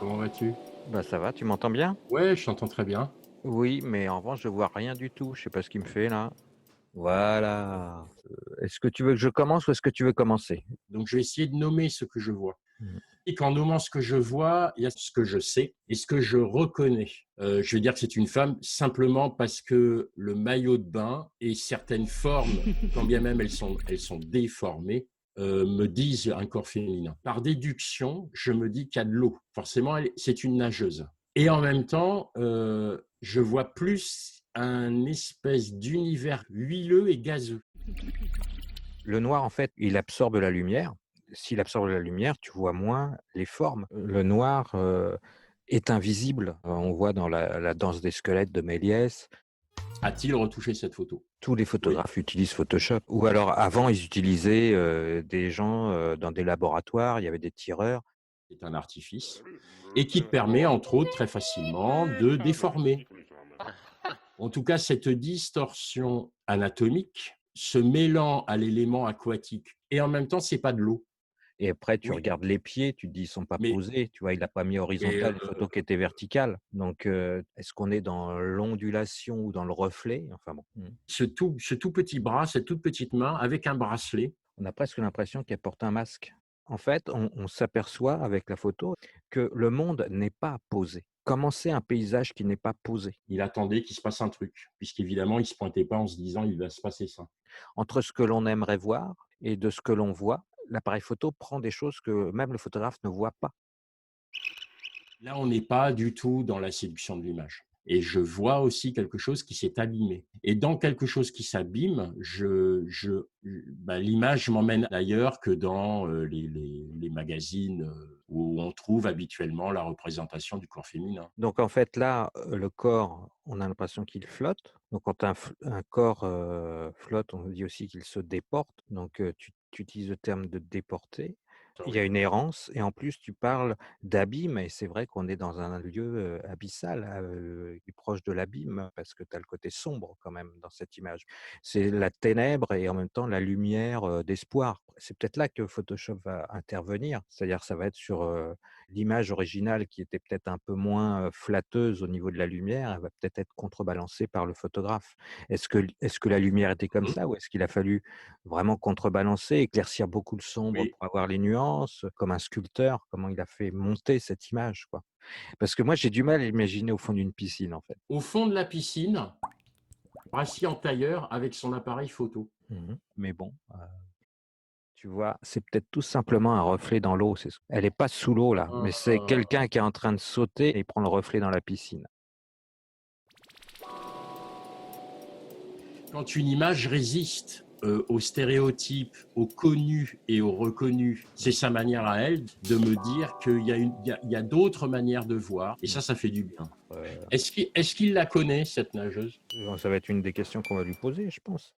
Comment vas-tu? Bah, ça va, tu m'entends bien? Ouais, je t'entends très bien. Oui, mais en revanche, je vois rien du tout. Je sais pas ce qu'il me fait là. Voilà. Est-ce que tu veux que je commence ou est-ce que tu veux commencer? Donc, je vais essayer de nommer ce que je vois. Mmh. Et qu'en nommant ce que je vois, il y a ce que je sais et ce que je reconnais. Je vais dire que c'est une femme simplement parce que le maillot de bain et certaines formes, quand bien même elles sont déformées, me disent un corps féminin. Par déduction, je me dis qu'il y a de l'eau. Forcément, c'est une nageuse. Et en même temps, je vois plus un espèce d'univers huileux et gazeux. Le noir, en fait, il absorbe la lumière. S'il absorbe la lumière, tu vois moins les formes. Le noir, est invisible. On voit dans la danse des squelettes de Méliès, A-t-il retouché cette photo? tous les Oui, photographes utilisent Photoshop ou alors avant, ils utilisaient, des gens, dans des laboratoires, il y avait des tireurs. c'est un artifice et qui permet, entre autres, très facilement de déformer. En tout cas, cette distorsion anatomique, se mêlant à l'élément aquatique et en même temps, c'est pas de l'eau. Et après, tu Oui, regardes les pieds, tu te dis: «Ils sont pas mais posés», tu vois? Il a pas mis mais horizontal, une photo qui était verticale. Donc, est-ce qu'on est dans l'ondulation ou dans le reflet? Enfin bon, ce tout petit bras, cette toute petite main avec un bracelet, on a presque l'impression qu'elle porte un masque. En fait, on s'aperçoit avec la photo que le monde n'est pas posé. Comment c'est un paysage qui n'est pas posé? il attendait qu'il se passe un truc, puisqu'évidemment, il se pointait pas en se disant: «Il va se passer ça». Entre ce que l'on aimerait voir et de ce que l'on voit, l'appareil photo prend des choses que même le photographe ne voit pas. Là, on n'est pas du tout dans la séduction de l'image. Et je vois aussi quelque chose qui s'est abîmé. Et dans quelque chose qui s'abîme, l'image m'emmène ailleurs que dans les magazines où on trouve habituellement la représentation du corps féminin. Donc en fait là, le corps, on a l'impression qu'il flotte. Donc quand un corps, flotte, on dit aussi qu'il se déporte. Donc tu utilises le terme de déporter. Ça, Il y a oui. une errance et en plus tu parles d'abîme et c'est vrai qu'on est dans un lieu, abyssal, qui est proche de l'abîme parce que tu as le côté sombre quand même dans cette image. C'est la ténèbre et en même temps la lumière, d'espoir. C'est peut-être là que Photoshop va intervenir. C'est-à-dire ça va être sur, l'image originale qui était peut-être un peu moins, flatteuse au niveau de la lumière, elle va peut-être être contrebalancée par le photographe. Est-ce que la lumière était comme Mmh. ça ou est-ce qu'il a fallu vraiment contrebalancer, éclaircir beaucoup le sombre Oui. pour avoir les nuances, comme un sculpteur, comment il a fait monter cette image, quoi? Parce que moi, j'ai du mal à l'imaginer au fond d'une piscine, en fait. Au fond de la piscine, assis en tailleur avec son appareil photo. Mais bon, tu vois, c'est peut-être tout simplement un reflet dans l'eau, elle est pas sous l'eau là, mais c'est Euh, quelqu'un qui est en train de sauter et il prend le reflet dans la piscine. Quand une image résiste aux stéréotypes, aux connus et aux reconnus, c'est sa manière à elle de me dire qu'il y a d'autres manières de voir, et Mmh. ça fait du bien. Heu, Est-ce qu'il la connaît, cette nageuse? ça va être une des questions qu'on va lui poser, je pense.